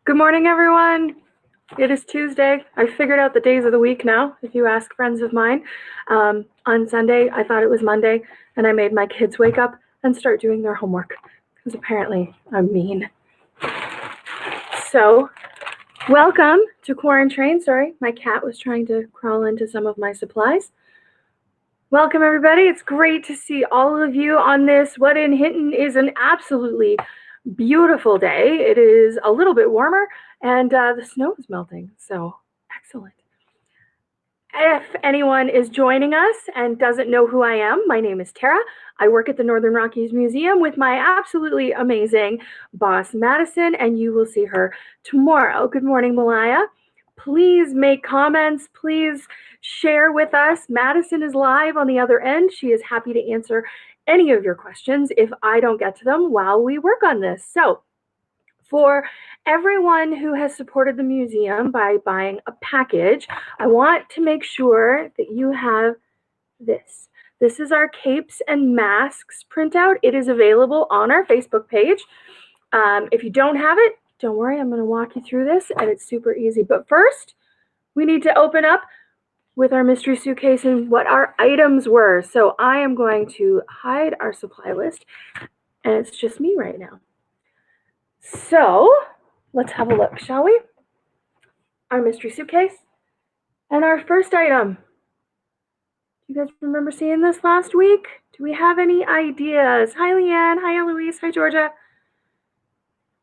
Good morning, everyone. It is Tuesday. I figured out the days of the week now, if you ask friends of mine. On Sunday, I thought it was Monday, and I made my kids wake up and start doing their homework, because apparently I'm mean. So, welcome to Quarantine. Sorry, my cat was trying to crawl into some of my supplies. Welcome, everybody. It's great to see all of you on this, what in Hinton is an absolutely beautiful day. It is a little bit warmer, and the snow is melting, so excellent. If anyone is joining us and doesn't know who I am, my name is Terra. I work at the Northern Rockies Museum with my absolutely amazing boss, Madison, and you will see her tomorrow. Good morning, Malaya. Please make comments. Please share with us. Madison is live on the other end. She is happy to answer any of your questions if I don't get to them while we work on this. So, for everyone who has supported the museum by buying a package, I want to make sure that you have this. This is our capes and masks printout. It is available on our Facebook page. If you don't have it, don't worry, I'm going to walk you through this, and it's super easy. But first, we need to open up with our mystery suitcase and what our items were. So I am going to hide our supply list, and it's just me right now. So let's have a look, shall we? Our mystery suitcase and our first item. Do you guys remember seeing this last week? Do we have any ideas? Hi, Leanne. Hi, Eloise. Hi, Georgia.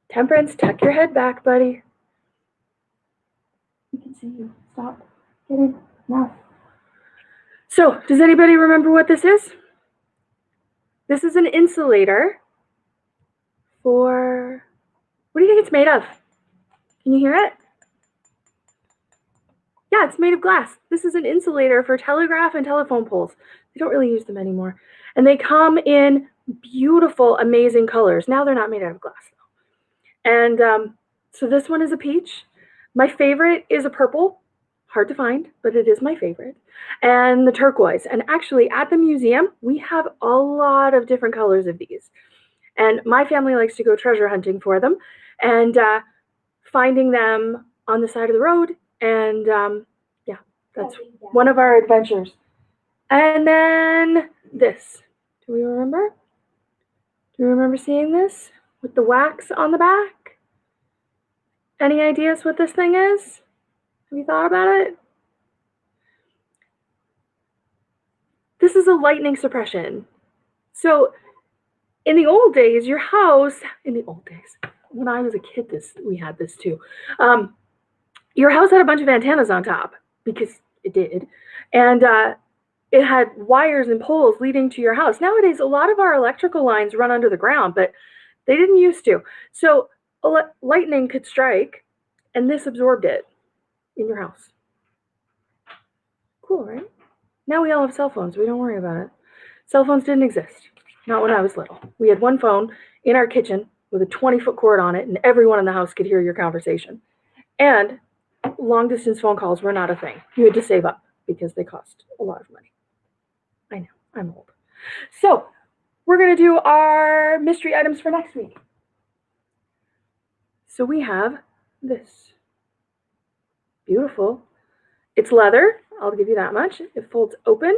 Temperance, tuck your head back, buddy. We can see you. Stop getting now. So, does anybody remember what this is? This is an insulator for, what do you think it's made of? Can you hear it? Yeah, it's made of glass. This is an insulator for telegraph and telephone poles. They don't really use them anymore. And they come in beautiful, amazing colors. Now they're not made out of glass, though. And so this one is a peach. My favorite is a purple. Hard to find, but it is my favorite. And the turquoise. And actually, at the museum, we have a lot of different colors of these. And my family likes to go treasure hunting for them and finding them on the side of the road. And yeah, that's one of our adventures. And then this. Do we remember? Do you remember seeing this with the wax on the back? Any ideas what this thing is? Have you thought about it? This is a lightning suppression. So in the old days, your house, when I was a kid, we had this too. Your house had a bunch of antennas on top, because it did. And it had wires and poles leading to your house. Nowadays, a lot of our electrical lines run under the ground, but they didn't used to. So lightning could strike, and this absorbed it in your house. Cool, right? Now we all have cell phones. We don't worry about it. Cell phones didn't exist. Not when I was little. We had one phone in our kitchen with a 20-foot cord on it, and everyone in the house could hear your conversation. And long-distance phone calls were not a thing. You had to save up because they cost a lot of money. I know, I'm old. So we're going to do our mystery items for next week. So we have this. Beautiful. It's leather. I'll give you that much. It folds open.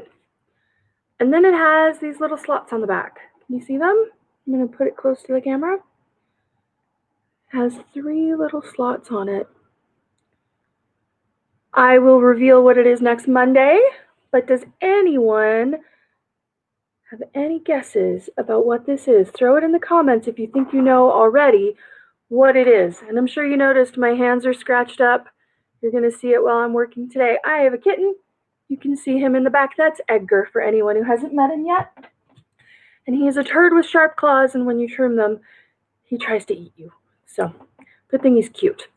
And then it has these little slots on the back. Can you see them? I'm going to put it close to the camera. It has 3 little slots on it. I will reveal what it is next Monday, but does anyone have any guesses about what this is? Throw it in the comments if you think you know already what it is. And I'm sure you noticed my hands are scratched up. You're going to see it while I'm working today. I have a kitten. You can see him in the back. That's Edgar, for anyone who hasn't met him yet. And he is a turd with sharp claws, and when you trim them, he tries to eat you. So, good thing he's cute.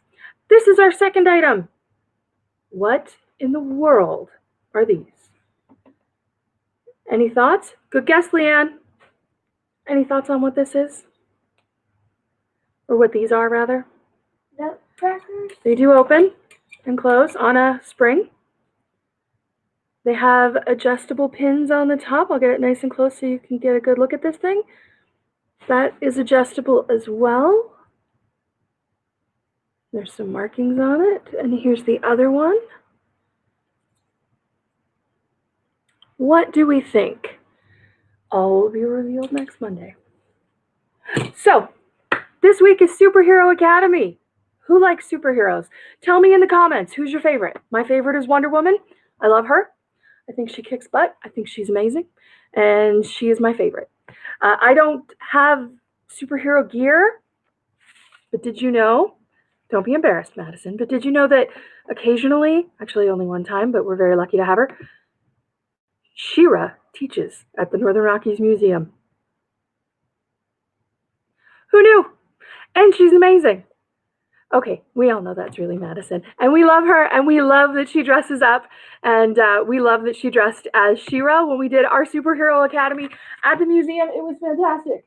This is our second item. What in the world are these? Any thoughts? Good guess, Leanne. Any thoughts on what this is? Or what these are, rather? Nutcrackers. They do open and close on a spring. They have adjustable pins on the top. I'll get it nice and close so you can get a good look at this thing. That is adjustable as well. There's some markings on it, and here's the other one. What do we think? All will be revealed next Monday. So, this week is Superhero Academy. Who likes superheroes? Tell me in the comments, who's your favorite? My favorite is Wonder Woman. I love her. I think she kicks butt. I think she's amazing. And she is my favorite. I don't have superhero gear, but did you know? Don't be embarrassed, Madison, but did you know that occasionally, actually only one time, but we're very lucky to have her, She-Ra teaches at the Northern Rockies Museum. Who knew? And she's amazing. Okay, we all know that's really Madison. And we love her, and we love that she dresses up, and we love that she dressed as She-Ra when we did our Superhero Academy at the museum. It was fantastic.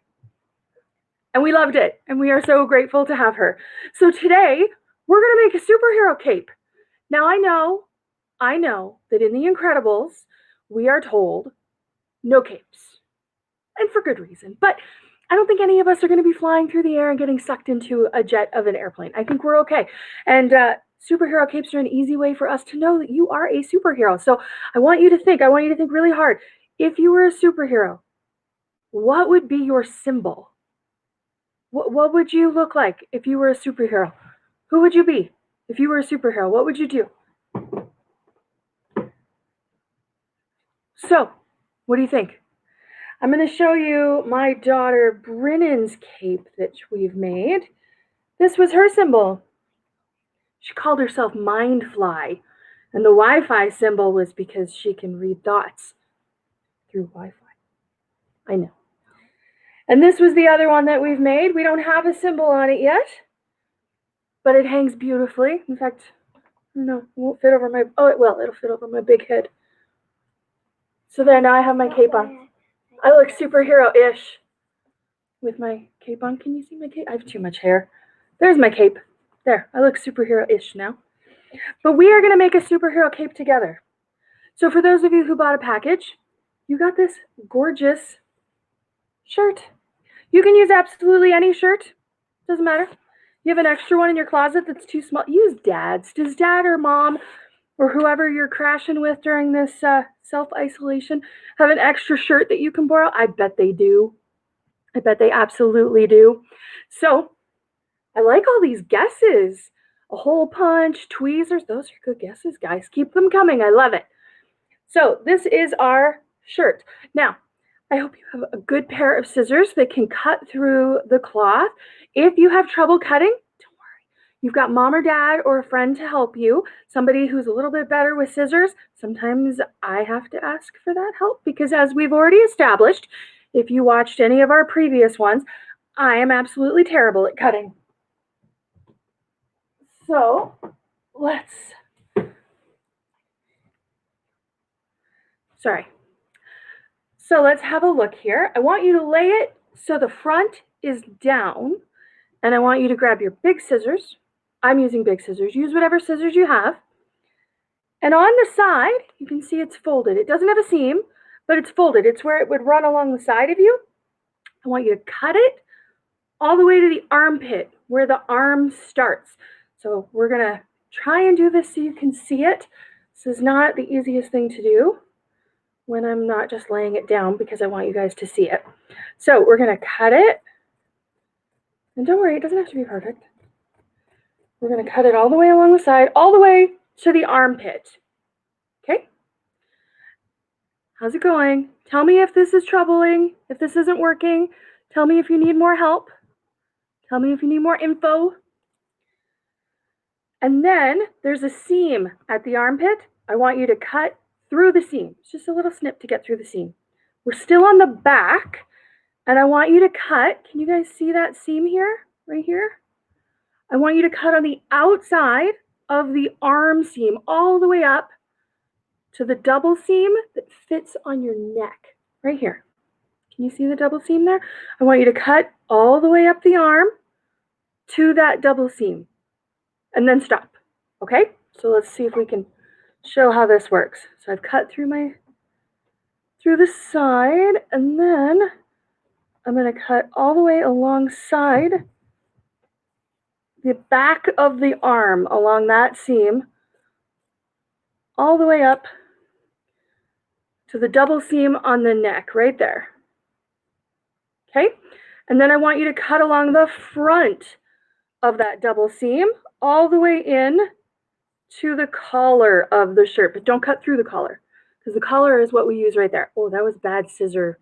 And we loved it, and we are so grateful to have her. So today, we're going to make a superhero cape. Now, I know that in The Incredibles, we are told no capes, and for good reason. But I don't think any of us are going to be flying through the air and getting sucked into a jet of an airplane. I think we're okay. And superhero capes are an easy way for us to know that you are a superhero. So I want you to think really hard. If you were a superhero, what would be your symbol? What would you look like if you were a superhero? Who would you be if you were a superhero? What would you do? So, what do you think? I'm going to show you my daughter Brennan's cape that we've made. This was her symbol. She called herself Mindfly, and the Wi-Fi symbol was because she can read thoughts through Wi-Fi. I know. And this was the other one that we've made. We don't have a symbol on it yet, but it hangs beautifully. In fact, no, it won't fit over my, oh, it will. It'll fit over my big head. So there, now I have my cape on. I look superhero-ish with my cape on. Can you see my cape? I have too much hair. There's my cape. There, I look superhero-ish now. But we are going to make a superhero cape together. So for those of you who bought a package, you got this gorgeous shirt. You can use absolutely any shirt. Doesn't matter. You have an extra one in your closet that's too small. Use Dad's. Does Dad or Mom or whoever you're crashing with during this self-isolation have an extra shirt that you can borrow? I bet they do. I bet they absolutely do. So I like all these guesses. A hole punch, tweezers. Those are good guesses, guys. Keep them coming. I love it. So this is our shirt. Now, I hope you have a good pair of scissors that can cut through the cloth. If you have trouble cutting, don't worry. You've got mom or dad or a friend to help you, somebody who's a little bit better with scissors. Sometimes I have to ask for that help because as we've already established, if you watched any of our previous ones, I am absolutely terrible at cutting. So let's, So let's have a look here. I want you to lay it so the front is down, and I want you to grab your big scissors. I'm using big scissors. Use whatever scissors you have. And on the side, you can see it's folded. It doesn't have a seam, but it's folded. It's where it would run along the side of you. I want you to cut it all the way to the armpit, where the arm starts. So we're going to try and do this so you can see it. This is not the easiest thing to do when I'm not just laying it down because I want you guys to see it. So we're going to cut it. And don't worry, it doesn't have to be perfect. We're going to cut it all the way along the side, all the way to the armpit. Okay? How's it going? Tell me if this is troubling, if this isn't working. Tell me if you need more help. Tell me if you need more info. And then there's a seam at the armpit. I want you to cut through the seam. It's just a little snip to get through the seam. We're still on the back, and I want you to cut. Can you guys see that seam here, right here? I want you to cut on the outside of the arm seam all the way up to the double seam that fits on your neck, right here. Can you see the double seam there? I want you to cut all the way up the arm to that double seam and then stop, okay? So let's see if we can show how this works. So I've cut through the side, and then I'm going to cut all the way alongside the back of the arm along that seam all the way up to the double seam on the neck right there. Okay, and then I want you to cut along the front of that double seam all the way in to the collar of the shirt, but don't cut through the collar because the collar is what we use right there. Oh, that was bad scissor.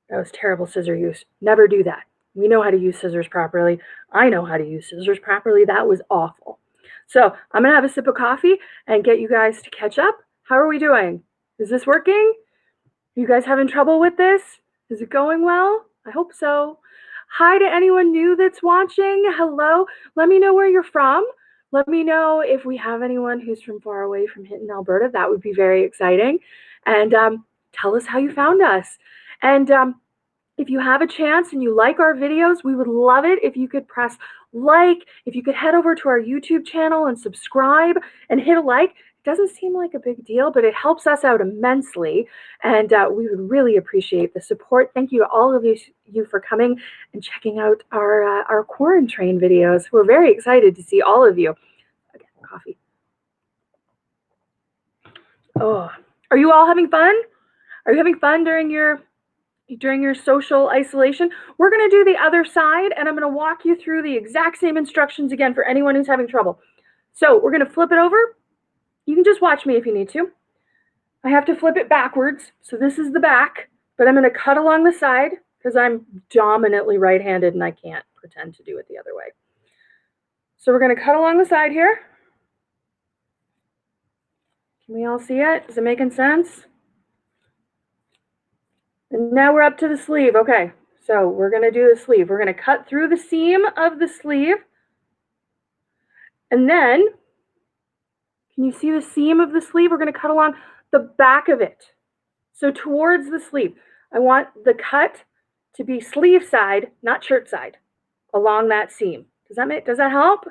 That was terrible scissor use. Never do that. We know how to use scissors properly. I know how to use scissors properly. That was awful. So I'm going to have a sip of coffee and get you guys to catch up. How are we doing? Is this working? Are you guys having trouble with this? Is it going well? I hope so. Hi to anyone new that's watching. Hello. Let me know where you're from. Let me know if we have anyone who's from far away from Hinton, Alberta. That would be very exciting. And tell us how you found us. And if you have a chance and you like our videos, we would love it if you could press like, if you could head over to our YouTube channel and subscribe and hit a like. It doesn't seem like a big deal, but it helps us out immensely, and we would really appreciate the support. Thank you to all of you for coming and checking out our quarantine videos. We're very excited to see all of you. Again, coffee. Oh, are you all having fun? Are you having fun during your social isolation? We're going to do the other side, and I'm going to walk you through the exact same instructions again for anyone who's having trouble. So we're going to flip it over. You can just watch me if you need to. I have to flip it backwards, so this is the back, but I'm going to cut along the side because I'm dominantly right-handed and I can't pretend to do it the other way. So we're going to cut along the side here. Can we all see it? Is it making sense? And now we're up to the sleeve. Okay, so we're going to do the sleeve. We're going to cut through the seam of the sleeve. And then, can you see the seam of the sleeve? We're going to cut along the back of it. So towards the sleeve. I want the cut to be sleeve side, not shirt side, along that seam. Does that help?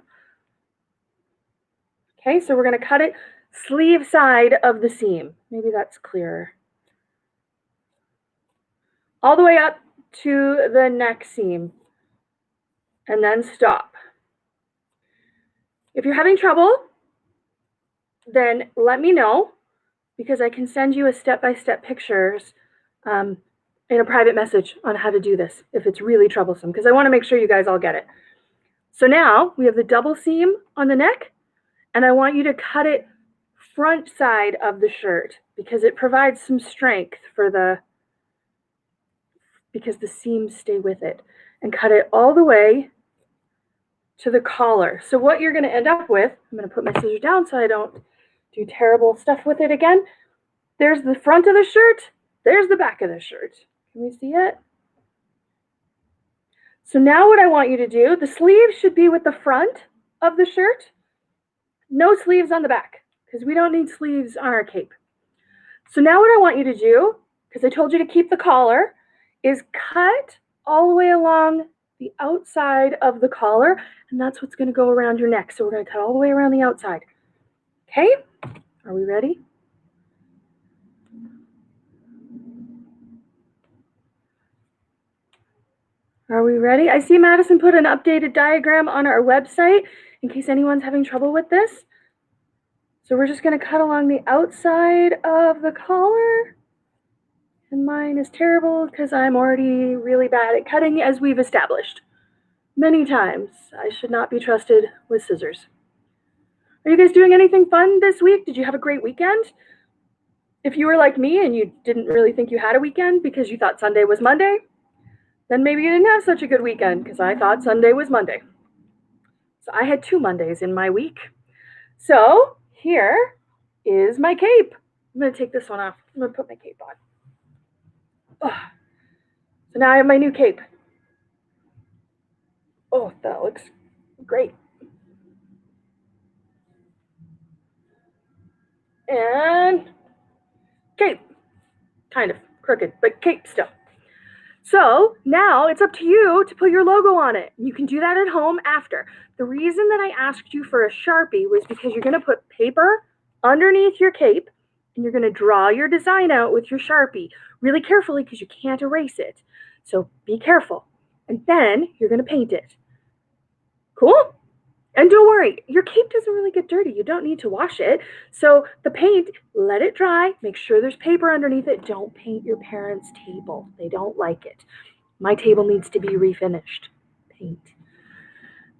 Okay, so we're going to cut it sleeve side of the seam. Maybe that's clearer. All the way up to the neck seam, and then stop. If you're having trouble, then let me know, because I can send you a step-by-step pictures in a private message on how to do this if it's really troublesome, because I want to make sure you guys all get it. So now we have the double seam on the neck, and I want you to cut it front side of the shirt because it provides some strength because the seams stay with it, and cut it all the way to the collar. So what you're going to end up with, I'm going to put my scissors down so I don't do terrible stuff with it again. There's the front of the shirt. There's the back of the shirt. Can we see it? So now what I want you to do, the sleeve should be with the front of the shirt. No sleeves on the back because we don't need sleeves on our cape. So now what I want you to do, because I told you to keep the collar, is cut all the way along the outside of the collar, and that's what's going to go around your neck. So we're going to cut all the way around the outside. Okay? Are we ready? Are we ready? I see Madison put an updated diagram on our website in case anyone's having trouble with this. So we're just going to cut along the outside of the collar. And mine is terrible because I'm already really bad at cutting, as we've established many times. I should not be trusted with scissors. Are you guys doing anything fun this week? Did you have a great weekend? If you were like me and you didn't really think you had a weekend because you thought Sunday was Monday, then maybe you didn't have such a good weekend because I thought Sunday was Monday. So I had 2 Mondays in my week. So here is my cape. I'm going to take this one off. I'm going to put my cape on. Oh. So now I have my new cape. Oh, that looks great. And cape. Kind of crooked, but cape still. So now it's up to you to put your logo on it. You can do that at home after. The reason that I asked you for a Sharpie was because you're going to put paper underneath your cape and you're going to draw your design out with your Sharpie really carefully because you can't erase it. So be careful. And then you're going to paint it. Cool? And don't worry, your cape doesn't really get dirty. You don't need to wash it. So the paint, let it dry. Make sure there's paper underneath it. Don't paint your parents' table. They don't like it. My table needs to be refinished. Paint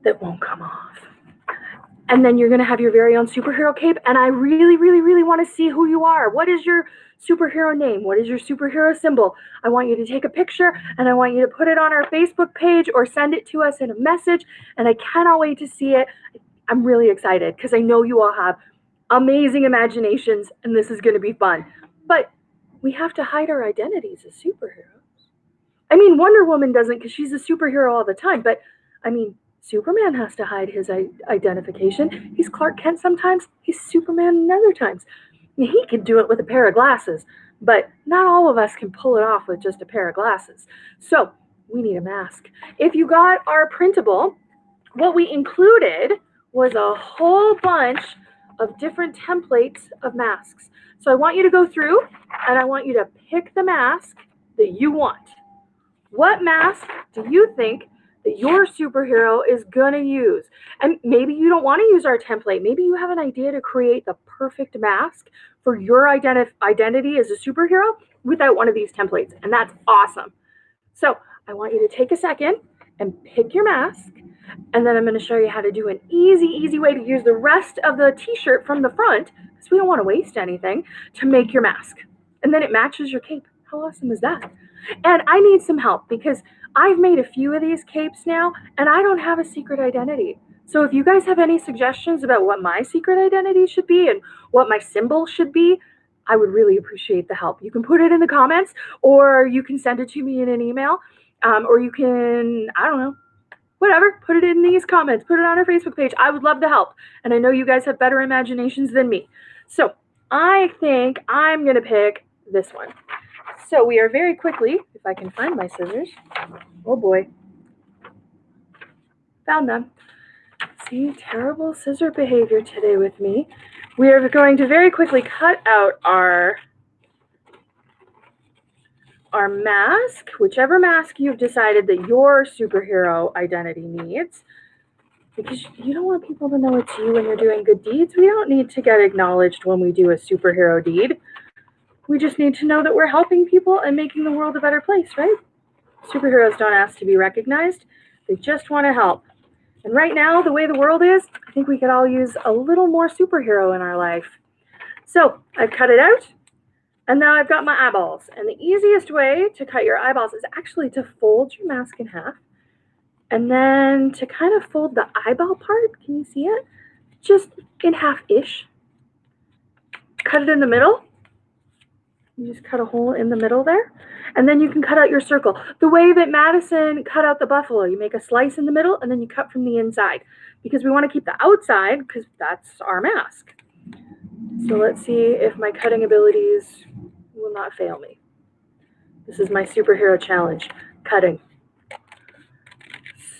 that won't come off. And then you're going to have your very own superhero cape. And I really, really, really want to see who you are. What is your superhero name? What is your superhero symbol? I want you to take a picture and I want you to put it on our Facebook page or send it to us in a message. And I cannot wait to see it. I'm really excited because I know you all have amazing imaginations and this is going to be fun. But we have to hide our identities as superheroes. I mean, Wonder Woman doesn't because she's a superhero all the time. But I mean, Superman has to hide his identification. He's Clark Kent sometimes. He's Superman other times. He can do it with a pair of glasses, but not all of us can pull it off with just a pair of glasses. So we need a mask. If you got our printable, what we included was a whole bunch of different templates of masks. So I want you to go through and I want you to pick the mask that you want. What mask do you think that your superhero is going to use? And maybe you don't want to use our template. Maybe you have an idea to create the perfect mask for your identity as a superhero without one of these templates. And that's awesome. So I want you to take a second and pick your mask. And then I'm going to show you how to do an easy way to use the rest of the t-shirt from the front, because we don't want to waste anything, to make your mask. And then it matches your cape. How awesome is that? And I need some help because I've made a few of these capes now and I don't have a secret identity. So if you guys have any suggestions about what my secret identity should be and what my symbol should be, I would really appreciate the help. You can put it in the comments or you can send it to me in an email or you can, I don't know, whatever, put it in these comments, put it on our Facebook page. I would love the help. And I know you guys have better imaginations than me. So I think I'm going to pick this one. So we are very quickly, if I can find my scissors, oh boy, found them. See, terrible scissor behavior today with me. We are going to very quickly cut out our mask, whichever mask you've decided that your superhero identity needs, because you don't want people to know it's you when you're doing good deeds. We don't need to get acknowledged when we do a superhero deed. We just need to know that we're helping people and making the world a better place, right? Superheroes don't ask to be recognized. They just want to help. And right now, the way the world is, I think we could all use a little more superhero in our life. So I've cut it out, and now I've got my eyeballs. And the easiest way to cut your eyeballs is actually to fold your mask in half, and then to kind of fold the eyeball part, can you see it? Just in half-ish. Cut it in the middle. You just cut a hole in the middle there. And then you can cut out your circle. The way that Madison cut out the buffalo, you make a slice in the middle and then you cut from the inside. Because we want to keep the outside because that's our mask. So let's see if my cutting abilities will not fail me. This is my superhero challenge, cutting.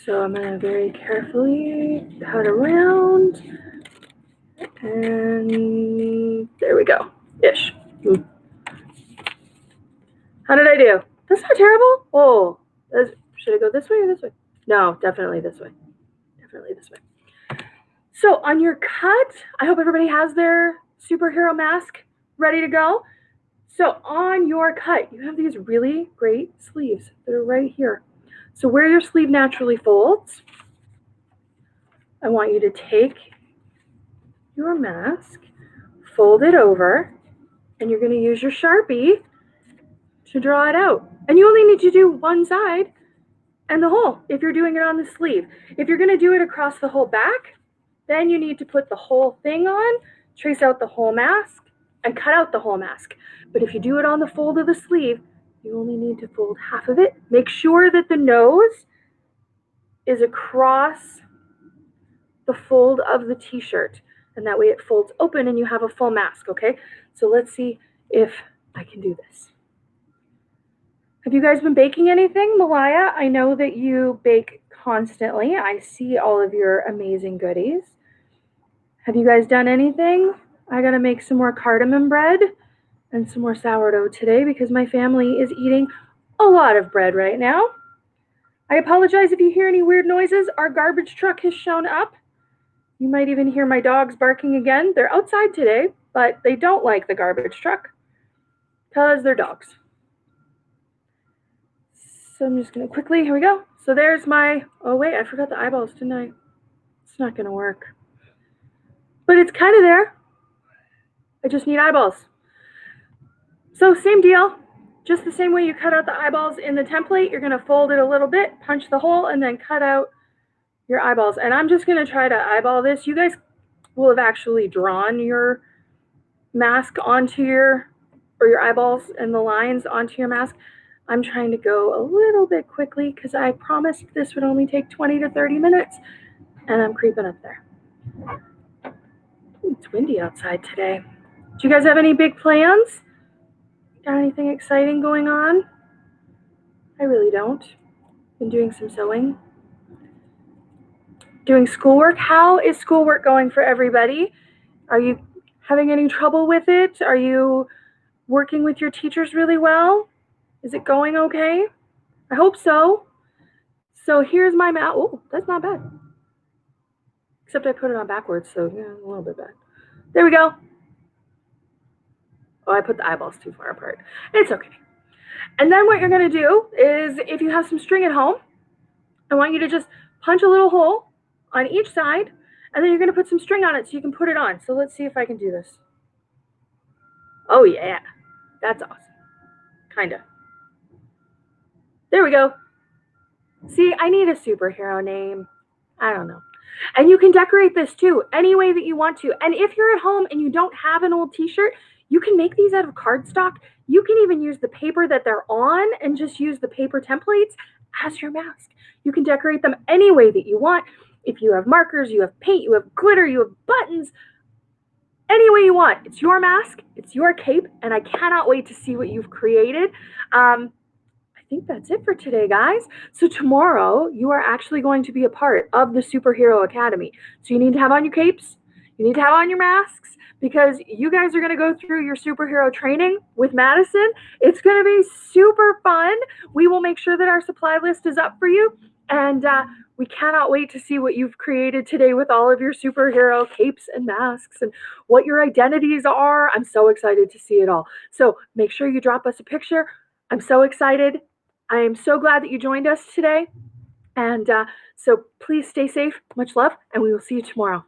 So I'm going to very carefully cut around. And there we go, ish. How did I do? That's not terrible. Oh, should I go this way or this way? No, definitely this way. Definitely this way. So on your cut, I hope everybody has their superhero mask ready to go. So on your cut, you have these really great sleeves that are right here. So where your sleeve naturally folds, I want you to take your mask, fold it over, and you're going to use your Sharpie to draw it out. And you only need to do one side and the hole if you're doing it on the sleeve. If you're going to do it across the whole back, then you need to put the whole thing on, trace out the whole mask, and cut out the whole mask. But if you do it on the fold of the sleeve, you only need to fold half of it. Make sure that the nose is across the fold of the t-shirt, and that way it folds open and you have a full mask, okay? So let's see if I can do this. Have you guys been baking anything, Malaya? I know that you bake constantly. I see all of your amazing goodies. Have you guys done anything? I gotta make some more cardamom bread and some more sourdough today because my family is eating a lot of bread right now. I apologize if you hear any weird noises. Our garbage truck has shown up You might even hear my dogs barking again. They're outside today, but they don't like the garbage truck because they're dogs. So I'm just going to quickly, here we go. So there's my, oh wait, I forgot the eyeballs, didn't I? It's not going to work. But it's kind of there. I just need eyeballs. So same deal. Just the same way you cut out the eyeballs in the template, you're going to fold it a little bit, punch the hole, and then cut out your eyeballs. And I'm just going to try to eyeball this. You guys will have actually drawn your mask onto your, or your eyeballs and the lines onto your mask. I'm trying to go a little bit quickly because I promised this would only take 20 to 30 minutes, and I'm creeping up there. It's windy outside today. Do you guys have any big plans? Got anything exciting going on? I really don't. Been doing some sewing. Doing schoolwork. How is schoolwork going for everybody? Are you having any trouble with it? Are you working with your teachers really well? Is it going okay? I hope so. So here's my mat. Oh, that's not bad. Except I put it on backwards, so yeah, a little bit bad. There we go. Oh, I put the eyeballs too far apart. It's okay. And then what you're going to do is, if you have some string at home, I want you to just punch a little hole on each side, and then you're going to put some string on it so you can put it on. So let's see if I can do this. Oh yeah, that's awesome. Kinda. There we go. See, I need a superhero name. I don't know. And you can decorate this too, any way that you want to. And if you're at home and you don't have an old t-shirt, you can make these out of cardstock. You can even use the paper that they're on and just use the paper templates as your mask. You can decorate them any way that you want. If you have markers, you have paint, you have glitter, you have buttons, any way you want. It's your mask, it's your cape, and I cannot wait to see what you've created. I think that's it for today, guys. So tomorrow, you are actually going to be a part of the Superhero Academy. So you need to have on your capes, you need to have on your masks, because you guys are going to go through your superhero training with Madison. It's going to be super fun. We will make sure that our supply list is up for you, and we cannot wait to see what you've created today with all of your superhero capes and masks and what your identities are. I'm so excited to see it all. So make sure you drop us a picture. I'm so excited. I am so glad that you joined us today. And so please stay safe. Much love, and we will see you tomorrow.